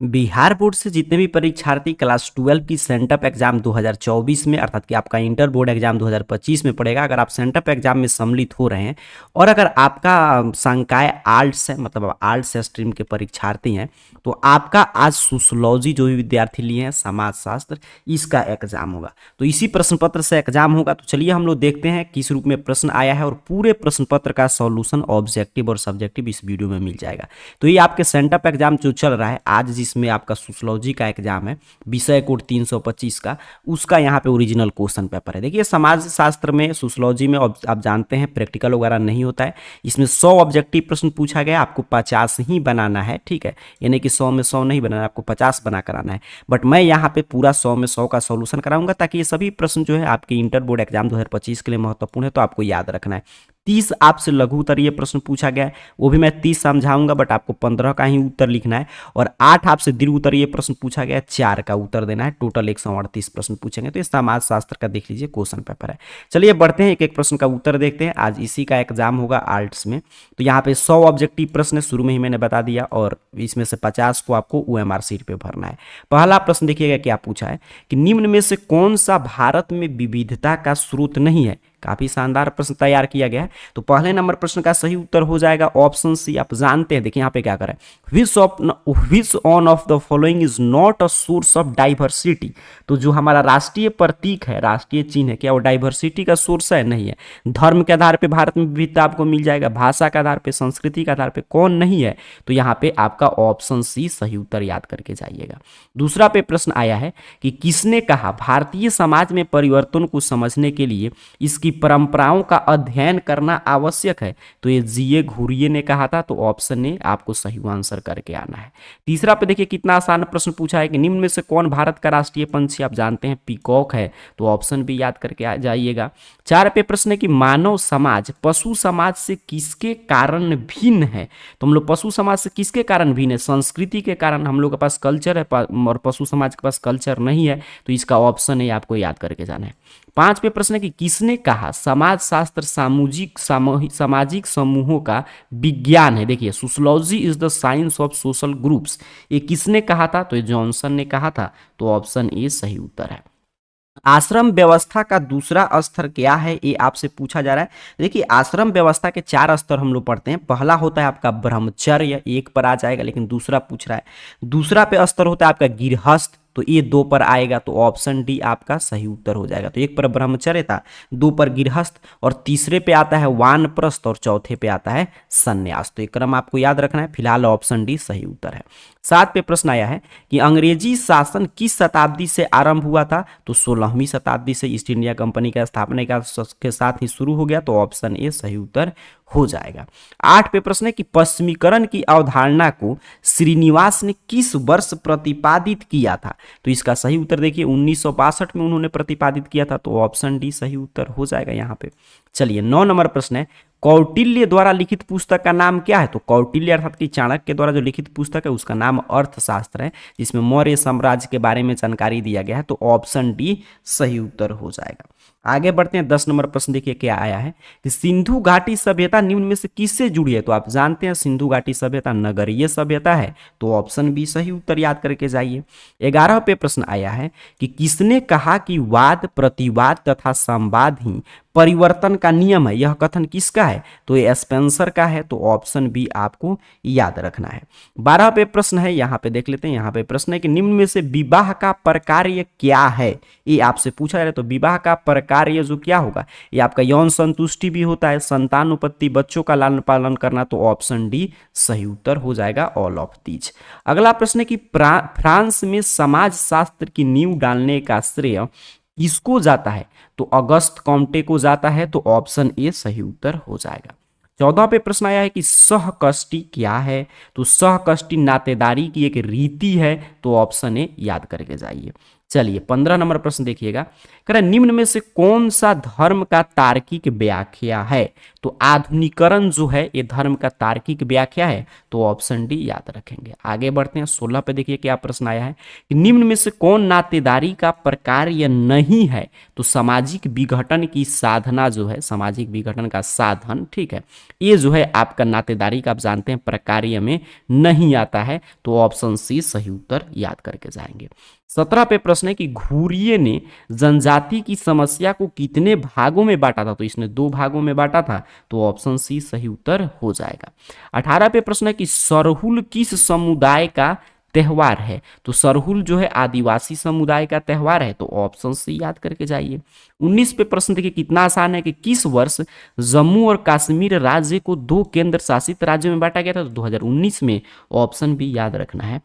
Bihar board से जितने भी परीक्षार्थी क्लास 12 की सेंटअप एग्जाम 2024 में अर्थात कि आपका इंटर बोर्ड एग्जाम 2025 में पड़ेगा, अगर आप सेंटअप एग्जाम में सम्मिलित हो रहे हैं और अगर आपका संकाय आर्ट्स है, मतलब आर्ट्स स्ट्रीम के परीक्षार्थी हैं, तो आपका आज सोशलॉजी जो भी विद्यार्थी लिए हैं, समाजशास्त्र, इसका एग्जाम होगा। तो इसी प्रश्न पत्र से एग्जाम होगा। तो चलिए हम लोग देखते हैं किस रूप में प्रश्न आया है और पूरे प्रश्न पत्र का सॉल्यूशन ऑब्जेक्टिव और सब्जेक्टिव इस वीडियो में मिल जाएगा। तो ये आपके सेंटअप एग्जाम जो चल रहा है आज, जिसमें आपका सोशलॉजी का एग्जाम है, विषय कोड 325 का, उसका यहाँ पे ओरिजिनल क्वेश्चन पेपर है। देखिए समाज शास्त्र में, सोशलॉजी में आप जानते हैं प्रैक्टिकल वगैरह नहीं होता है। इसमें 100 ऑब्जेक्टिव प्रश्न पूछा गया, आपको 50 ही बनाना है, ठीक है, यानी कि 100 में 100 नहीं बनाना है, आपको 50 बना कर आना है। बट मैं यहाँ पे पूरा 100 में 100 का सॉल्यूशन कराऊंगा, ताकि ये सभी प्रश्न जो है आपके इंटर बोर्ड एग्जाम 2025 के लिए महत्वपूर्ण है, तो आपको याद रखना है। 30 आपसे लघु उत्तरीय प्रश्न पूछा गया है, वो भी मैं 30 समझाऊंगा, बट आपको 15 का ही उत्तर लिखना है। और 8 आपसे दीर्घ उत्तरीय प्रश्न पूछा गया है, 4 का उत्तर देना है। टोटल 138 प्रश्न पूछेंगे। तो ये समाज शास्त्र का देख लीजिए क्वेश्चन पेपर है। चलिए बढ़ते हैं, एक एक प्रश्न का उत्तर देखते हैं। आज इसी का एग्जाम होगा आर्ट्स में। तो यहाँ पे 100 ऑब्जेक्टिव प्रश्न है, शुरू में ही मैंने बता दिया, और इसमें से 50 को आपको OMR सीट पे भरना है। पहला प्रश्न देखिएगा क्या पूछा है कि निम्न में से कौन सा भारत में विविधता का स्रोत नहीं है। काफी शानदार प्रश्न तैयार किया गया है। तो पहले नंबर प्रश्न का सही उत्तर हो जाएगा ऑप्शन सी। आप जानते हैं, देखिए यहाँ पे क्या करें, which one of the following is not a source of diversity. तो जो हमारा राष्ट्रीय प्रतीक है, राष्ट्रीय चिन्ह है, क्या वो डाइवर्सिटी का सोर्स है? नहीं है। धर्म के आधार पे भारत में विविधता आपको मिल जाएगा, भाषा के आधार पे, संस्कृति के आधार पे कौन नहीं है? तो यहाँ पे आपका ऑप्शन सी सही उत्तर याद करके जाइएगा। दूसरा पे प्रश्न आया है कि किसने कहा भारतीय समाज में परिवर्तन को समझने के लिए इसकी परंपराओं का अध्ययन करना आवश्यक है? तो ये जीए घुरिये ने कहा था। तो ऑप्शन ए आपको सही आंसर करके आना है। तीसरा पे देखिए कितना आसान प्रश्न पूछा है कि निम्न में से कौन भारत का राष्ट्रीय पंछी? आप जानते हैं पीकॉक है। तो ऑप्शन भी याद करके आ जाइएगा। 4 पे प्रश्न है कि मानव समाज पशु समाज से किसके कारण भिन्न है? तो हम लोग पशु समाज से किसके कारण भिन्न है? संस्कृति के कारण। हम लोग के पास कल्चर है और पशु समाज के पास कल्चर नहीं है। तो इसका ऑप्शन है आपको याद करके जाना है। 5 पे प्रश्न है कि किसने कहा समाज शास्त्र सामाजिक समूहों का विज्ञान है? देखिए sociology is the science of social groups, ये किसने कहा था? तो ये जॉनसन ने कहा था। तो ऑप्शन ए सही उत्तर है। आश्रम व्यवस्था का दूसरा स्तर क्या है, ये आपसे पूछा जा रहा है। देखिए आश्रम व्यवस्था के 4 स्तर हम लोग पढ़ते हैं। पहला होता है आपका ब्रह्मचर्य, 1 पर आ जाएगा, लेकिन दूसरा पूछ रहा है। दूसरा पे स्तर होता है आपका गृहस्थ, तो ये 2 पर आएगा। तो ऑप्शन डी आपका सही उत्तर हो जाएगा। तो 1 पर ब्रह्मचर्य था, 2 पर गृहस्थ, और तीसरे पे आता है वानप्रस्थ, और चौथे पे आता है संन्यास। तो ये क्रम आपको याद रखना है। फिलहाल ऑप्शन डी सही उत्तर है। 7 पे प्रश्न आया है कि अंग्रेजी शासन किस शताब्दी से आरंभ हुआ था? तो 16वीं शताब्दी से ईस्ट इंडिया कंपनी का स्थापना के साथ ही शुरू हो गया। तो ऑप्शन ए सही उत्तर हो जाएगा। 8 पे प्रश्न है कि पश्चिमीकरण की अवधारणा को श्रीनिवास ने किस वर्ष प्रतिपादित किया था? तो इसका सही उत्तर देखिए 1962 में उन्होंने प्रतिपादित किया था। तो ऑप्शन डी सही उत्तर हो जाएगा यहाँ पे। चलिए 9 नंबर प्रश्न है कौटिल्य द्वारा लिखित पुस्तक का नाम क्या है? तो कौटिल्य अर्थात कि चाणक्य द्वारा जो लिखित पुस्तक है उसका नाम अर्थशास्त्र है, जिसमें मौर्य साम्राज्य के बारे में जानकारी दिया गया है। तो ऑप्शन डी सही उत्तर हो जाएगा। आगे बढ़ते हैं। 10 नंबर प्रश्न देखिए क्या आया है कि सिंधु घाटी सभ्यता निम्न में से किससे जुड़ी है? तो आप जानते हैं सिंधु घाटी सभ्यता नगरीय सभ्यता है। तो ऑप्शन बी सही उत्तर याद करके जाइए। 11 पे प्रश्न आया है कि किसने कहा कि वाद प्रतिवाद तथा संवाद ही परिवर्तन का नियम है? यह कथन किसका है? तो ये स्पेंसर का है। तो ऑप्शन बी आपको याद रखना है। 12 पे प्रश्न है, यहाँ पे देख लेते हैं। यहाँ पे प्रश्न है कि निम्न में से विवाह का प्रकार्य क्या है? ये आपसे पूछा जा रहा है। तो विवाह का प्रकार्य जो क्या होगा, ये आपका यौन संतुष्टि भी होता है, संतान उत्पत्ति, बच्चों का लालन पालन करना। तो ऑप्शन डी सही उत्तर हो जाएगा, ऑल ऑफ दीज। अगला प्रश्न है कि फ्रांस में समाज शास्त्र की नींव डालने का श्रेय किसको जाता है? तो अगस्त कॉम्टे को जाता है। तो ऑप्शन ए सही उत्तर हो जाएगा। 14 पे प्रश्न आया है कि सहकष्टी क्या है? तो सहकष्टी नातेदारी की एक रीति है। तो ऑप्शन ए याद करके जाइए। चलिए 15 नंबर प्रश्न देखिएगा, कह रहा है निम्न में से कौन सा धर्म का तार्किक व्याख्या है। तो आधुनिकरण जो है ये धर्म का तार्किक व्याख्या है, तो ऑप्शन डी याद रखेंगे। आगे बढ़ते हैं 16 पे, देखिए क्या प्रश्न आया है कि निम्न में से कौन नातेदारी का प्रकार या नहीं है। तो सामाजिक विघटन की साधना जो है, सामाजिक विघटन का साधन, ठीक है, ये जो है आपका नातेदारी का आप जानते हैं प्रकार्य में नहीं आता है, तो ऑप्शन सी सही उत्तर याद करके जाएंगे। 17 पे प्रश्न है कि घुरिये ने जनजाति की समस्या को कितने भागों में बांटा था। तो इसने 2 भागों में बांटा था, तो ऑप्शन सी सही उत्तर हो जाएगा। 18 पे प्रश्न है कि सरहुल किस समुदाय का त्योहार है। तो सरहुल जो है आदिवासी समुदाय का त्योहार है, तो ऑप्शन सी याद करके जाइए। 19 पे प्रश्न देखिए कितना आसान है कि किस वर्ष जम्मू और कश्मीर राज्य को 2 केंद्र शासित राज्यों में बांटा गया था। तो 2019 में, ऑप्शन भी याद रखना है।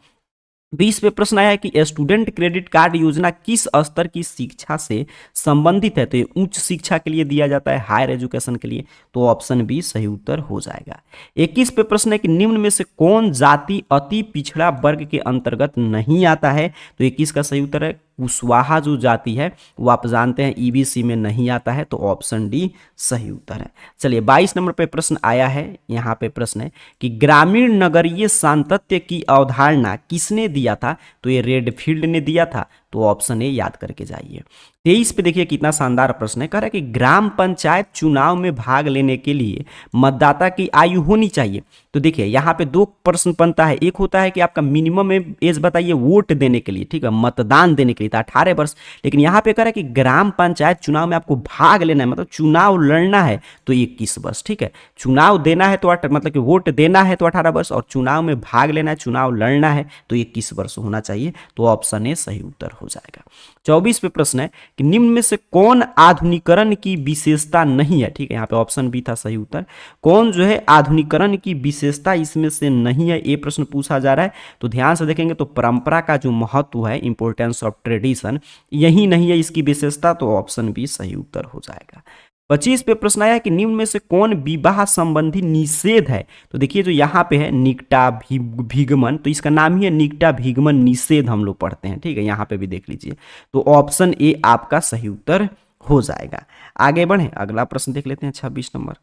20 पे प्रश्न आया है कि स्टूडेंट क्रेडिट कार्ड योजना किस स्तर की शिक्षा से संबंधित है। तो ये उच्च शिक्षा के लिए दिया जाता है, हायर एजुकेशन के लिए, तो ऑप्शन बी सही उत्तर हो जाएगा। 21 पे प्रश्न है कि निम्न में से कौन जाति अति पिछड़ा वर्ग के अंतर्गत नहीं आता है। तो 21 का सही उत्तर है कुशवाहा जो जाति है वो आप जानते हैं ईबीसी में नहीं आता है, तो ऑप्शन डी सही उत्तर है। चलिए 22 नंबर पे प्रश्न आया है, यहाँ पे प्रश्न है कि ग्रामीण नगरीय सांतत्य की अवधारणा किसने दिया था। तो ये रेडफील्ड ने दिया था, तो ऑप्शन ए याद करके जाइए। 23 पे देखिए कितना शानदार प्रश्न है, कह रहा है कि ग्राम पंचायत चुनाव में भाग लेने के लिए मतदाता की आयु होनी चाहिए। तो देखिए यहाँ पे 2 प्रश्न बनता है, एक होता है कि आपका मिनिमम एज बताइए वोट देने के लिए, ठीक है, मतदान देने के लिए, तो 18 वर्ष। लेकिन यहाँ पे कह रहा है कि ग्राम पंचायत चुनाव में आपको भाग लेना है, मतलब चुनाव लड़ना है, तो 21 वर्ष, ठीक है। चुनाव देना है तो मतलब कि वोट देना है तो 18 वर्ष, और चुनाव में भाग लेना है, चुनाव लड़ना है, तो 21 वर्ष होना चाहिए, तो ऑप्शन ए सही उत्तर हो जाएगा। 24 पे प्रश्न है कि निम्न में से कौन आधुनिकरण की विशेषता नहीं है। ठीक है, यहाँ पे ऑप्शन बी था सही उत्तर। कौन जो है आधुनिकरण की विशेषता इसमें से नहीं है, ये प्रश्न पूछा जा रहा है। तो ध्यान से देखेंगे तो परंपरा का जो महत्व है, इंपोर्टेंस ऑफ ट्रेडिशन, यही नहीं है इसकी विशेषता, तो ऑप्शन बी सही उत्तर हो जाएगा। 25 पे प्रश्न आया कि निम्न में से कौन विवाह संबंधी निषेध है। तो देखिए जो यहाँ पे है निकटा भिगमन, तो इसका नाम ही है निकटा भिगमन निषेध, हम लोग पढ़ते हैं, ठीक है, यहाँ पे भी देख लीजिए, तो ऑप्शन ए आपका सही उत्तर हो जाएगा। आगे बढ़े, अगला प्रश्न देख लेते हैं 26 नंबर।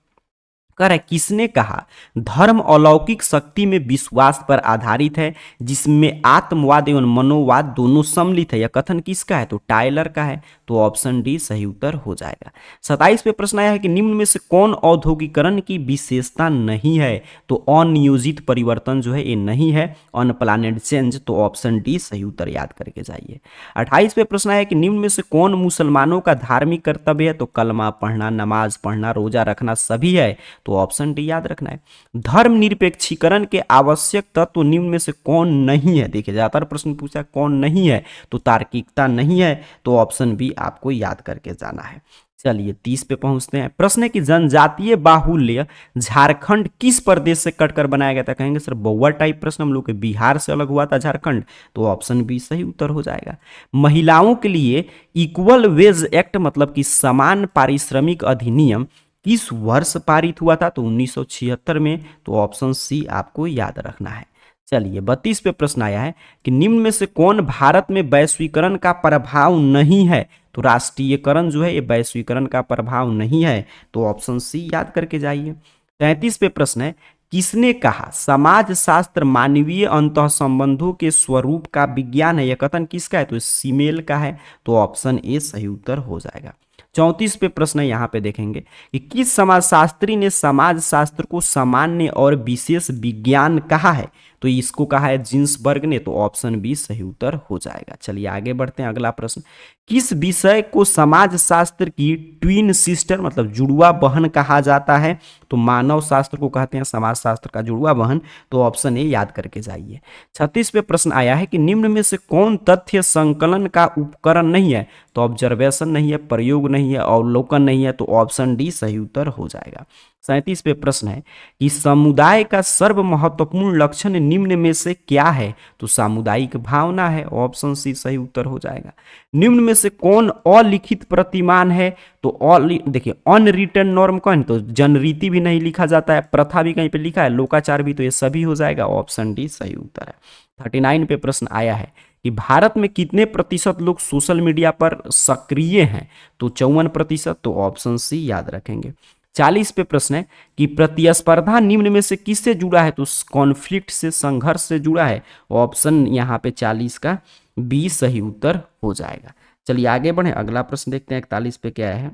कह रहा है किसने कहा धर्म अलौकिक शक्ति में विश्वास पर आधारित है जिसमें आत्मवाद एवं मनोवाद दोनों सम्मिलित है। यह कथन किसका है, तो टायलर का है, तो ऑप्शन डी सही उत्तर हो जाएगा। 27 पे प्रश्न आया है कि निम्न में से कौन औद्योगिकरण की विशेषता नहीं है। तो अनियोजित परिवर्तन जो है ये नहीं है, अनप्लानेड चेंज, तो ऑप्शन डी सही उत्तर याद करके जाइए। 28 पे प्रश्न आया कि निम्न में से कौन मुसलमानों का धार्मिक कर्तव्य है। तो कलमा पढ़ना, नमाज पढ़ना, रोजा रखना सभी है, तो ऑप्शन डी याद रखना है। धर्मनिरपेक्षीकरण के आवश्यक तत्व निम्न में से कौन नहीं है। देखिए ज्यादातर प्रश्न पूछा कौन नहीं है, तो तार्किकता नहीं है, तो ऑप्शन बी आपको याद करके जाना है। चलिए 30 पे पहुंचते हैं। प्रश्न है कि जनजातीय बाहुल्य झारखंड किस प्रदेश से कटकर बनाया गया था। कहेंगे सर बउआ टाइप प्रश्न, हम लोग के बिहार से अलग हुआ था झारखंड, तो ऑप्शन बी सही उत्तर हो जाएगा। महिलाओं के लिए इक्वल वेज एक्ट मतलब कि समान पारिश्रमिक अधिनियम किस वर्ष पारित हुआ था। तो 1976 में, तो ऑप्शन सी आपको याद रखना है। चलिए 32 पे प्रश्न आया है कि निम्न में से कौन भारत में वैश्वीकरण का प्रभाव नहीं है। तो राष्ट्रीयकरण जो है ये वैश्वीकरण का प्रभाव नहीं है, तो ऑप्शन सी याद करके जाइए। 33 पे प्रश्न है किसने कहा समाज शास्त्र मानवीय अंतः संबंधों के स्वरूप का विज्ञान है। यह कथन किसका है, तो सीमेल का है, तो ऑप्शन ए सही उत्तर हो जाएगा। 34 पे प्रश्न है, यहाँ पे देखेंगे कि किस समाजशास्त्री ने समाज शास्त्र को सामान्य और विशेष विज्ञान कहा है। तो इसको कहा है जिन्सबर्ग ने, तो ऑप्शन बी सही उत्तर हो जाएगा। चलिए आगे बढ़ते हैं, अगला प्रश्न किस विषय को समाज शास्त्र की ट्विन सिस्टर मतलब जुड़वा बहन कहा जाता है। तो मानव शास्त्र को कहते हैं समाज शास्त्र का जुड़वा बहन, तो ऑप्शन ए याद करके जाइए। 36 पे प्रश्न आया है कि निम्न में से कौन तथ्य संकलन का उपकरण नहीं है। तो ऑब्जर्वेशन नहीं है, प्रयोग नहीं है, अवलोकन नहीं है, तो ऑप्शन डी सही उत्तर हो जाएगा। 37 पे प्रश्न है कि समुदाय का सर्व महत्वपूर्ण लक्षण निम्न में से क्या है। तो सामुदायिक भावना है, ऑप्शन सी सही उत्तर हो जाएगा। निम्न में से कौन अलिखित प्रतिमान है। तो देखिए अनरिटन नॉर्म कौन, तो जनरीति भी नहीं लिखा जाता है, प्रथा भी कहीं पे लिखा है, लोकाचार भी, तो ये सभी हो जाएगा, ऑप्शन डी सही उत्तर है। 39 पे प्रश्न आया है कि भारत में कितने प्रतिशत लोग सोशल मीडिया पर सक्रिय हैं, तो 54%, तो ऑप्शन सी याद रखेंगे। 40 पे प्रश्न है कि प्रतिस्पर्धा निम्न में से किससे जुड़ा है, तो कॉन्फ्लिक्ट से, संघर्ष से जुड़ा है। ऑप्शन यहाँ पे 40 का बी सही उत्तर हो जाएगा। चलिए आगे बढ़े, अगला प्रश्न देखते हैं 41 पे क्या है।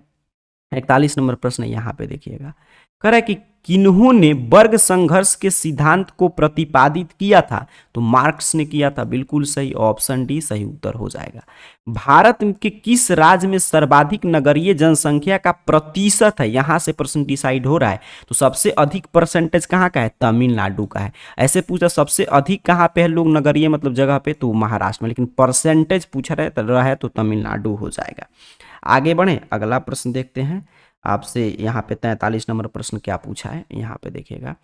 41 नंबर प्रश्न यहाँ पे देखिएगा, कह रहा है कि किन्होंने वर्ग संघर्ष के सिद्धांत को प्रतिपादित किया था, तो मार्क्स ने किया था, बिल्कुल सही, ऑप्शन डी सही उत्तर हो जाएगा। भारत के किस राज्य में सर्वाधिक नगरीय जनसंख्या का प्रतिशत है, यहां से प्रश्न डिसाइड हो रहा है। तो सबसे अधिक परसेंटेज कहाँ का है, तमिलनाडु का है। ऐसे पूछा सबसे अधिक कहाँ पे है लोग नगरीय मतलब जगह पे, तो महाराष्ट्र में, लेकिन परसेंटेज पूछा रहा है तो तमिलनाडु हो जाएगा। आगे बढ़े, अगला प्रश्न देखते हैं आपसे। यहाँ पे 43 नंबर प्रश्न क्या पूछा है, यहाँ पे देखिएगा,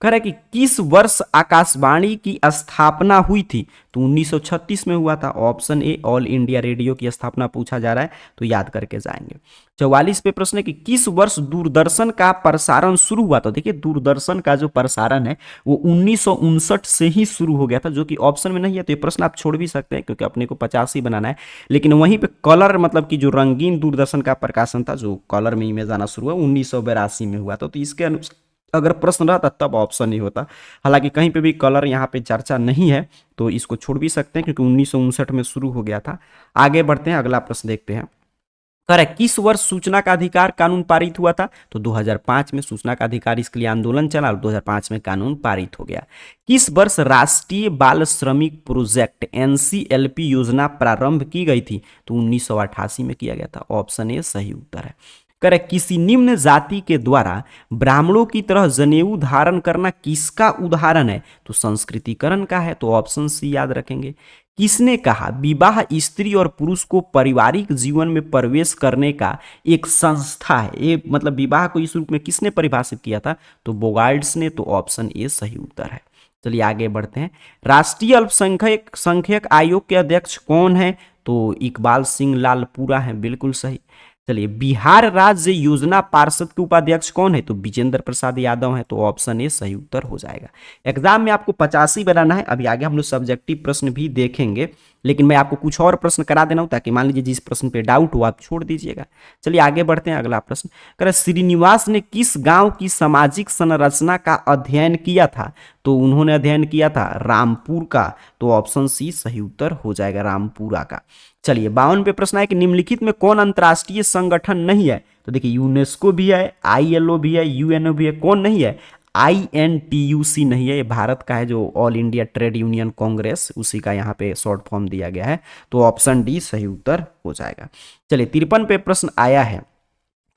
कह रहा है कि किस वर्ष आकाशवाणी की स्थापना हुई थी, तो 1936 में हुआ था। Option A all India radio की स्थापना पूछा जा रहा है, तो याद करके जाएंगे। 44 पे प्रश्न है कि किस वर्ष दूरदर्शन का प्रसारण शुरू हुआ था। देखिए दूरदर्शन का जो प्रसारण है वो 1959 से ही शुरू हो गया था, जो कि ऑप्शन में नहीं है, तो ये प्रश्न आप छोड़ भी सकते हैं क्योंकि अपने को 50 ही बनाना है। लेकिन वहीं पे कलर मतलब कि जो रंगीन दूरदर्शन का प्रकाशन था, जो कलर में इमेज आना शुरू हुआ 1982 में हुआ था। तो इसके अगर प्रश्न रहता तब ऑप्शन ही होता। हालांकि कहीं पे भी कलर यहाँ पे चर्चा नहीं है, तो इसको छोड़ भी सकते हैं क्योंकि 1959 में शुरू हो गया था। आगे बढ़ते हैं, अगला प्रश्न देखते हैं। कह रहा है किस वर्ष सूचना का अधिकार कानून पारित हुआ था, तो 2005 में सूचना का अधिकार, इसके लिए आंदोलन चला और 2005 में कानून पारित हो गया। किस वर्ष राष्ट्रीय बाल श्रमिक प्रोजेक्ट NCLP योजना प्रारंभ की गई थी, तो 1988 में किया गया था। ऑप्शन ए सही उत्तर है। करे किसी निम्न जाति के द्वारा ब्राह्मणों की तरह जनेऊ धारण करना किसका उदाहरण है, तो संस्कृतिकरण का है, तो ऑप्शन सी याद रखेंगे। किसने कहा विवाह स्त्री और पुरुष को पारिवारिक जीवन में प्रवेश करने का एक संस्था है, ये मतलब विवाह को इस रूप में किसने परिभाषित किया था, तो बोगार्ड्स ने, तो ऑप्शन ए सही उत्तर है। चलिए आगे बढ़ते हैं। राष्ट्रीय अल्पसंख्यक आयोग के अध्यक्ष कौन है, तो इकबाल सिंह लालपुरा है, बिल्कुल सही। चलिए बिहार राज्य योजना पार्षद के उपाध्यक्ष कौन है, तो विजेंद्र प्रसाद यादव है, तो ऑप्शन ए सही उत्तर हो जाएगा। एग्जाम में आपको 50 ही बनाना है। अभी आगे हम लोग सब्जेक्टिव प्रश्न भी देखेंगे, लेकिन मैं आपको कुछ और प्रश्न करा देना हूं ताकि मान लीजिए जिस प्रश्न पे डाउट हो आप छोड़ दीजिएगा। चलिए आगे बढ़ते हैं, अगला प्रश्न कह श्रीनिवास ने किस गांव की सामाजिक संरचना का अध्ययन किया था, तो उन्होंने अध्ययन किया था रामपुर का, तो ऑप्शन सी सही उत्तर हो जाएगा, रामपुरा का। चलिए 52 पे प्रश्न है कि निम्नलिखित में कौन अंतर्राष्ट्रीय संगठन नहीं है, तो देखिए यूनेस्को भी है, ILO भी है, UNO भी है, कौन नहीं है, INTUC नहीं है, ये भारत का है, जो all India trade union Congress, उसी का यहाँ पे शॉर्ट फॉर्म दिया गया है, तो ऑप्शन डी सही उत्तर हो जाएगा। चलिए 53 पे प्रश्न आया है,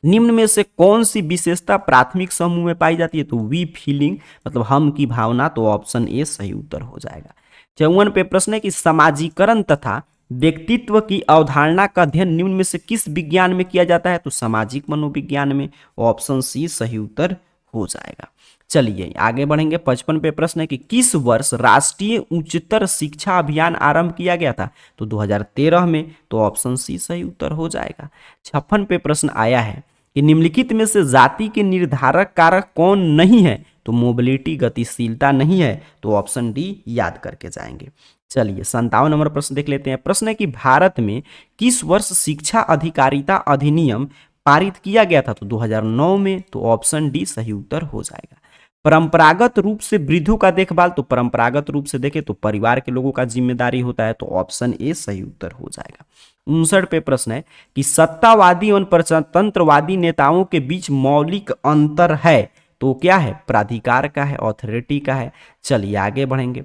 निम्न में से कौन सी विशेषता प्राथमिक समूह में पाई जाती है, तो वी फीलिंग मतलब हम की भावना, तो ऑप्शन ए सही उत्तर हो जाएगा। 54 पे प्रश्न है कि समाजीकरण तथा व्यक्तित्व की अवधारणा का अध्ययन निम्न में से किस विज्ञान में किया जाता है, तो सामाजिक मनोविज्ञान में, ऑप्शन सी सही उत्तर हो जाएगा। चलिए आगे बढ़ेंगे। 55 पे प्रश्न है कि किस वर्ष राष्ट्रीय उच्चतर शिक्षा अभियान आरंभ किया गया था, तो 2013 में, तो ऑप्शन सी सही उत्तर हो जाएगा। 56 पे प्रश्न आया है कि निम्नलिखित में से जाति के निर्धारक कारक कौन नहीं है, तो मोबिलिटी गतिशीलता नहीं है, तो ऑप्शन डी याद करके जाएंगे। चलिए 57 नंबर प्रश्न देख लेते हैं। प्रश्न है कि भारत में किस वर्ष शिक्षा अधिकारिता अधिनियम पारित किया गया था, तो 2009 में, तो ऑप्शन डी सही उत्तर हो जाएगा। परंपरागत रूप से वृद्धों का देखभाल, तो परंपरागत रूप से देखें तो परिवार के लोगों का जिम्मेदारी होता है, तो ऑप्शन ए सही उत्तर हो जाएगा। 59 पे प्रश्न है कि सत्तावादी एवं प्रजातंत्रवादी नेताओं के बीच मौलिक अंतर है, तो क्या है, प्राधिकार का है, ऑथोरिटी का है। चलिए आगे बढ़ेंगे।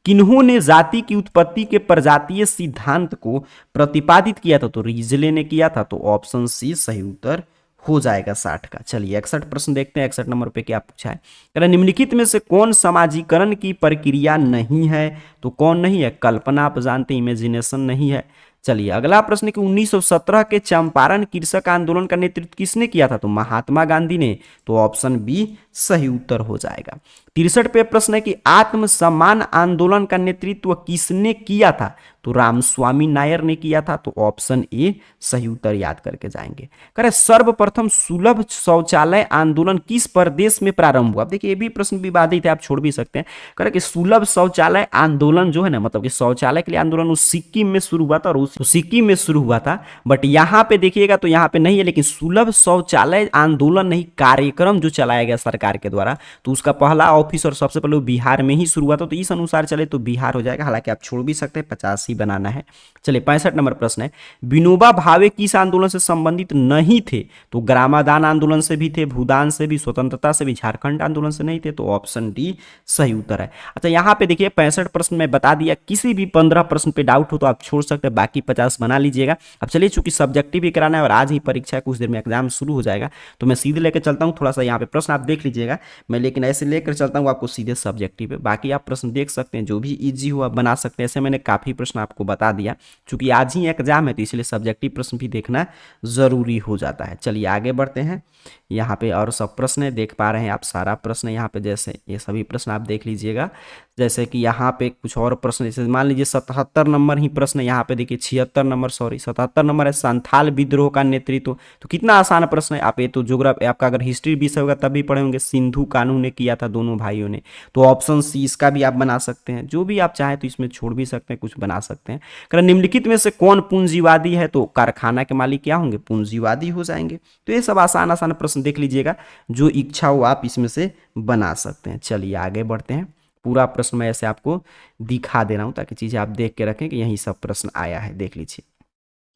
किन्होंने जाति की उत्पत्ति के प्रजातीय सिद्धांत को प्रतिपादित किया था, तो रीजले ने किया था, तो ऑप्शन सी सही उत्तर हो जाएगा 60 का। चलिए 61 प्रश्न देखते हैं। 61 नंबर पे क्या पूछा है, निम्नलिखित में से कौन समाजीकरण की प्रक्रिया नहीं है, तो कौन नहीं है, कल्पना आप जानते इमेजिनेशन नहीं है। चलिए अगला प्रश्न कि 1917 के चंपारण कृषक आंदोलन का नेतृत्व किसने किया था, तो महात्मा गांधी ने, तो ऑप्शन बी सही उत्तर हो जाएगा। 63 पे प्रश्न है कि आत्मसम्मान आंदोलन का नेतृत्व किसने किया था? तो रामस्वामी नायर ने किया था, तो ऑप्शन ए सही उत्तर याद करके जाएंगे। कह रहे सर्वप्रथम सुलभ शौचालय आंदोलन किस प्रदेश में प्रारंभ हुआ? देखिए ये भी प्रश्न विवादित है, आप छोड़ भी सकते हैं। कह रहे कि सुलभ शौचालय आंदोलन जो है ना, मतलब कि शौचालय के लिए आंदोलन वो सिक्किम में शुरू हुआ था, और उस सिक्किम में शुरू हुआ था। बट यहाँ पे देखिएगा तो यहाँ पे नहीं है, लेकिन सुलभ शौचालय आंदोलन नहीं, कार्यक्रम जो चलाया गया सरकार के द्वारा, तो उसका पहला ऑफिस और सबसे पहले बिहार में ही शुरू हुआ था, तो इस अनुसार चले तो बिहार हो जाएगा। हालांकि आप छोड़ भी सकते हैं, 50 ही बनाना है। चलिए 65 नंबर प्रश्न है, विनोबा भावे किस आंदोलन से संबंधित नहीं थे? तो ग्रामादान आंदोलन से भी थे, भूदान से भी, स्वतंत्रता से भी, झारखंड आंदोलन से नहीं थे, तो ऑप्शन डी सही उत्तर है। अच्छा यहाँ पे देखिए 65 प्रश्न में बता दिया, किसी भी 15 प्रश्न पे डाउट हो तो आप छोड़ सकते हैं, बाकी 50 बना लीजिएगा। अब चलिए चूंकि सब्जेक्टिव भी कराना है और आज ही परीक्षा है, कुछ देर में एग्जाम शुरू हो जाएगा, तो मैं सीधे लेकर चलता हूँ। थोड़ा सा यहाँ पे प्रश्न आप देख लीजिएगा, मैं लेकिन ऐसे लेकर चलता हूँ आपको सीधे सब्जेक्टिव पे। बाकी आप प्रश्न देख सकते हैं, जो भी इजी हो आप बना सकते हैं। ऐसे मैंने काफी प्रश्न आपको बता दिया, चूंकि आज ही एग्जाम है तो इसलिए सब्जेक्टिव प्रश्न भी देखना जरूरी हो जाता है। चलिए आगे बढ़ते हैं। यहाँ पे और सब प्रश्न है, देख पा रहे हैं आप सारा प्रश्न यहाँ पे, जैसे ये सभी प्रश्न आप देख लीजिएगा। जैसे कि यहाँ पे कुछ और प्रश्न, जैसे मान लीजिए 77 नंबर ही प्रश्न है, यहाँ पे देखिए 76 नंबर, सॉरी 77 नंबर है, संथाल विद्रोह का नेतृत्व। तो कितना आसान प्रश्न है। आप ये तो ज्योग्राफी आपका अगर हिस्ट्री विषय होगा तब भी पढ़े होंगे, सिंधु कानू ने किया था, दोनों भाइयों ने। तो ऑप्शन सी इसका भी आप बना सकते हैं, जो भी आप चाहें तो इसमें छोड़ भी सकते हैं, कुछ बना सकते हैं। कारण निम्नलिखित में से कौन पूंजीवादी है? तो कारखाना के मालिक क्या होंगे? पूंजीवादी हो जाएंगे। तो ये सब आसान आसान प्रश्न देख लीजिएगा, जो इच्छा हो आप इसमें से बना सकते हैं। चलिए आगे बढ़ते हैं। पूरा प्रश्न मैं ऐसे आपको दिखा दे रहा हूं ताकि चीजें आप देख के रखें कि यही सब प्रश्न आया है, देख लीजिए।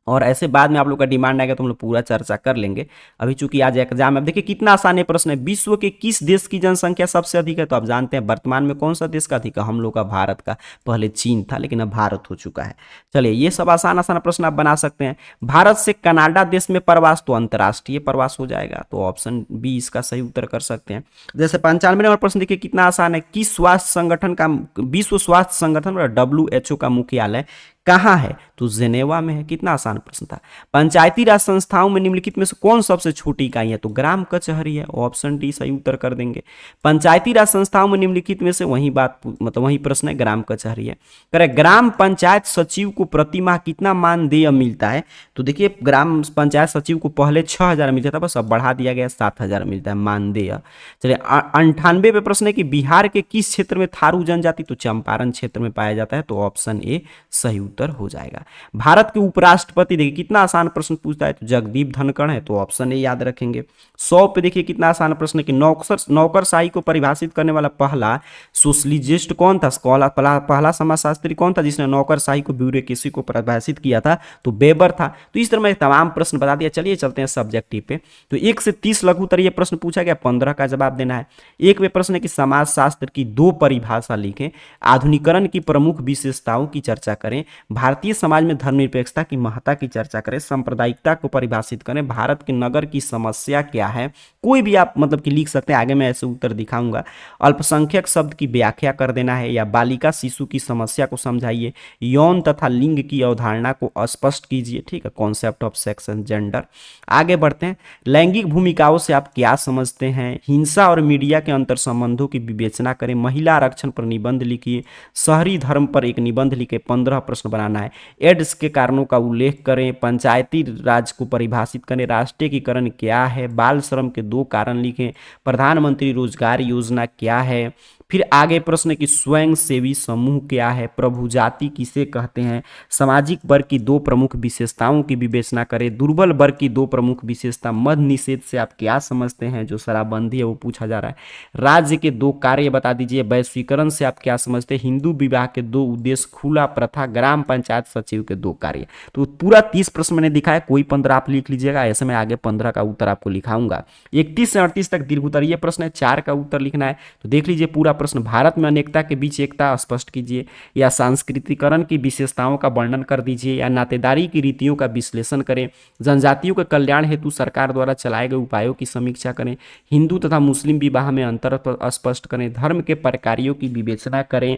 और ऐसे बाद में आप लोग का डिमांड आएगा तो हम लोग पूरा चर्चा कर लेंगे। अभी चूंकि आज एग्जाम है, देखिए कितना आसान है प्रश्न है। विश्व के किस देश की जनसंख्या सबसे अधिक है? तो आप जानते हैं वर्तमान में कौन सा देश का अधिक है? हम लोग का भारत का। पहले चीन था लेकिन अब भारत हो चुका है। चलिए ये सब आसान आसान प्रश्न आप बना सकते हैं। भारत से कनाडा देश में प्रवास, तो अंतर्राष्ट्रीय प्रवास हो जाएगा, तो ऑप्शन बी इसका सही उत्तर कर सकते हैं। जैसे 95 नंबर प्रश्न देखिए कितना आसान है। किस स्वास्थ्य संगठन का, विश्व स्वास्थ्य संगठन WHO का मुख्यालय कहाँ है? तो जेनेवा में है। कितना आसान प्रश्न था। पंचायती राज संस्थाओं में निम्नलिखित में से कौन सबसे छोटी इकाई है? तो ग्राम कचहरी है, ऑप्शन डी सही उत्तर कर देंगे। पंचायती राज संस्थाओं में निम्नलिखित में से वही बात, मतलब वही प्रश्न है, ग्राम कचहरी है। करे ग्राम पंचायत सचिव को प्रति माह कितना मानदेय मिलता है? तो देखिए ग्राम पंचायत सचिव को पहले 6000 मिलता था, बस अब बढ़ा दिया गया 7000 मिलता है मानदेय। चलिए 98 पे प्रश्न है कि बिहार के किस क्षेत्र में थारू जनजाति? तो चंपारण क्षेत्र में पाया जाता है, तो ऑप्शन ए सही उत्तर हो जाएगा। भारत के उपराष्ट्रपति देखिए कितना आसान प्रश्न पूछता है, तो जगदीप धनखड़ है, तो ऑप्शन ए याद रखेंगे। 100 पे देखिए कितना आसान प्रश्न है कि नौकरशाही को परिभाषित करने वाला पहला सोशलिस्ट कौन था? पहला समाजशास्त्री कौन था जिसने नौकरशाही को, ब्यूरोक्रेसी को परिभाषित किया था? तो बेबर था। तो इस तरह मैं तमाम प्रश्न बता दिया। चलिए चलते हैं सब्जेक्टिव पे। तो 1 से 30 लघु उत्तरीय प्रश्न पूछा गया, 15 का जवाब देना है। एक वे प्रश्न है कि समाजशास्त्र की 2 परिभाषा लिखें, आधुनिकरण की प्रमुख विशेषताओं की चर्चा करें, भारतीय समाज में धर्मनिरपेक्षता की महत्ता की चर्चा करें, सांप्रदायिकता को परिभाषित करें, भारत के नगर की समस्या क्या है? कोई भी आप मतलब कि लिख सकते हैं, आगे मैं ऐसे उत्तर दिखाऊंगा। अल्पसंख्यक शब्द की व्याख्या कर देना है, या बालिका शिशु की समस्या को समझाइए, यौन तथा लिंग की अवधारणा को स्पष्ट कीजिए, ठीक है, concept of sex and gender. आगे बढ़ते हैं। लैंगिक भूमिकाओं से आप क्या समझते हैं? हिंसा और मीडिया के अंतर संबंधों की विवेचना करें, महिला आरक्षण पर निबंध लिखिए, शहरी धर्म पर एक निबंध लिखे, 15 प्रश्न बनाना है। एड्स के कारणों का उल्लेख करें, पंचायती राज को परिभाषित करें, राष्ट्रीयकरण क्या है, बाल श्रम के 2 कारण लिखें, प्रधानमंत्री रोजगार योजना क्या है। फिर आगे प्रश्न कि स्वयं सेवी समूह क्या है, प्रभु जाति किसे कहते हैं, सामाजिक वर्ग की 2 प्रमुख विशेषताओं की विवेचना करें, दुर्बल वर्ग की 2 प्रमुख विशेषता, मद निषेध से आप क्या समझते हैं, जो शराबबंदी है वो पूछा जा रहा है, राज्य के 2 कार्य बता दीजिए, वैश्वीकरण से आप क्या समझते हैं, हिंदू विवाह के 2 उद्देश्य, खुला प्रथा, ग्राम पंचायत सचिव के 2 कार्य। तो पूरा 30 प्रश्न मैंने दिखाया, कोई 15 आप लिख लीजिएगा, ऐसे मैं आगे 15 का उत्तर आपको लिखाऊंगा। 31 से 38 तक दीर्घ उत्तरीय प्रश्न है, 4 का उत्तर लिखना है। तो देख लीजिए पूरा प्रश्न, भारत में अनेकता के बीच एकता स्पष्ट कीजिए, या सांस्कृतिकरण की विशेषताओं का वर्णन कर दीजिए, या नातेदारी की रीतियों का विश्लेषण करें, जनजातियों के कल्याण हेतु सरकार द्वारा चलाए गए उपायों की समीक्षा करें, हिंदू तथा मुस्लिम विवाह में अंतर स्पष्ट करें, धर्म के प्रकारों की विवेचना करें,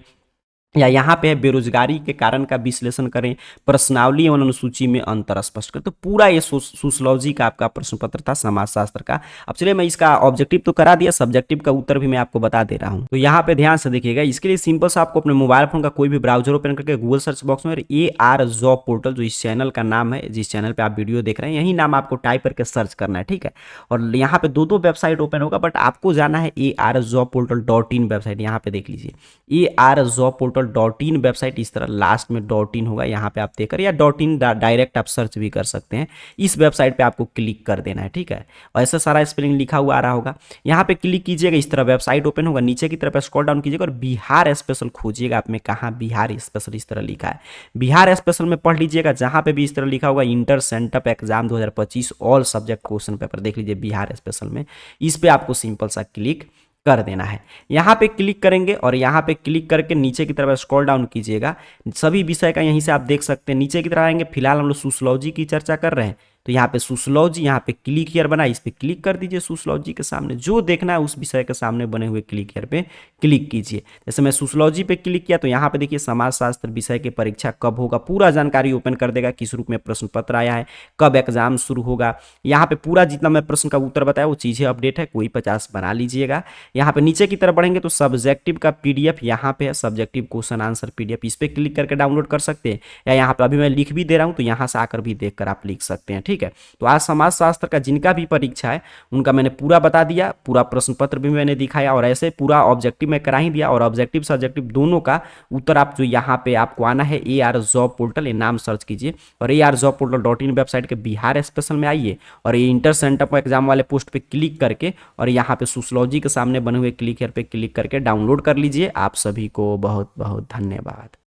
या यहाँ पे है बेरोजगारी के कारण का विश्लेषण करें, प्रश्नावली एवं अनुसूची में अंतर स्पष्ट करें। तो पूरा ये सोशियोलॉजी का आपका प्रश्न पत्र था, समाजशास्त्र का। अब चलिए मैं इसका ऑब्जेक्टिव तो करा दिया, सब्जेक्टिव का उत्तर भी मैं आपको बता दे रहा हूँ। तो यहाँ पे ध्यान से देखिएगा, इसके लिए सिंपल सा आपको अपने मोबाइल फोन का कोई भी ब्राउजर ओपन करके गूगल सर्च बॉक्स में AR जॉब पोर्टल, जो इस चैनल का नाम है, जिस चैनल पे आप वीडियो देख रहे हैं, यही नाम आपको टाइप करके सर्च करना है, ठीक है। और यहाँ पे दो वेबसाइट ओपन होगा, बट आपको जाना है ARjobportal.in वेबसाइट। यहाँ पे देख लीजिए ARjobportal.in वेबसाइट, इस तरह लास्ट में .in होगा, यहाँ पे आप देखकर, या .in डायरेक्ट आप सर्च भी कर सकते हैं। इस वेबसाइट पे आपको क्लिक कर देना है, ठीक है। और ऐसा सारा स्पेलिंग लिखा हुआ आ रहा होगा, यहाँ पे क्लिक कीजिएगा, इस तरह वेबसाइट ओपन होगा। नीचे की तरफ स्क्रॉल डाउन कीजिएगा और बिहार स्पेशल खोजिएगा। आप में कहाँ बिहार स्पेशल इस तरह लिखा है, बिहार स्पेशल में पढ़ लीजिएगा। जहाँ पे भी इस तरह लिखा होगा inter sent up exam 2025 all subject question paper, देख लीजिए बिहार स्पेशल में, इस पे आपको सिंपल सा क्लिक कर देना है। यहाँ पे क्लिक करेंगे और यहाँ पे क्लिक करके नीचे की तरफ स्क्रॉल डाउन कीजिएगा। सभी विषय का यहीं से आप देख सकते हैं। नीचे की तरफ आएंगे, फिलहाल हम लोग सोशियोलॉजी की चर्चा कर रहे हैं, तो यहाँ पे सोशियोलॉजी, यहाँ पे क्लिक हियर बना, इस पे क्लिक कर दीजिए। सोशियोलॉजी के सामने जो देखना है उस विषय के सामने बने हुए क्लिक हियर पे क्लिक कीजिए। जैसे मैं सोशियोलॉजी पे क्लिक किया तो यहाँ पे देखिए समाजशास्त्र विषय की परीक्षा कब होगा, पूरा जानकारी ओपन कर देगा। किस रूप में प्रश्न पत्र आया है, कब एग्जाम शुरू होगा, यहाँ पे पूरा जितना मैं प्रश्न का उत्तर बताया वो चीज़ें अपडेट है, कोई 50 बना लीजिएगा। यहाँ पे नीचे की तरफ बढ़ेंगे तो सब्जेक्टिव का PDF यहाँ पे है, सब्जेक्टिव क्वेश्चन आंसर PDF, इस पे क्लिक करके डाउनलोड कर सकते हैं, या यहाँ पे अभी मैं लिख भी दे रहा हूँ तो यहाँ से आकर भी देखकर आप लिख सकते हैं, ठीक है। तो आज समाजशास्त्र का जिनका भी परीक्षा है उनका मैंने पूरा बता दिया, पूरा प्रश्न पत्र भी मैंने दिखाया, और ऐसे पूरा ऑब्जेक्टिव मैं करा ही दिया। और ऑब्जेक्टिव सब्जेक्टिव दोनों का उत्तर आप जो यहाँ पे आपको आना है AR जॉब पोर्टल, ये नाम सर्च कीजिए और ARjobportal.in वेबसाइट के बिहार स्पेशल में आइए और ये इंटर सेंटअप एग्जाम वाले पोस्ट पे क्लिक करके और यहाँ पे सोशियोलॉजी के सामने बने हुए क्लिक here पे क्लिक करके डाउनलोड कर लीजिए। आप सभी को बहुत बहुत धन्यवाद।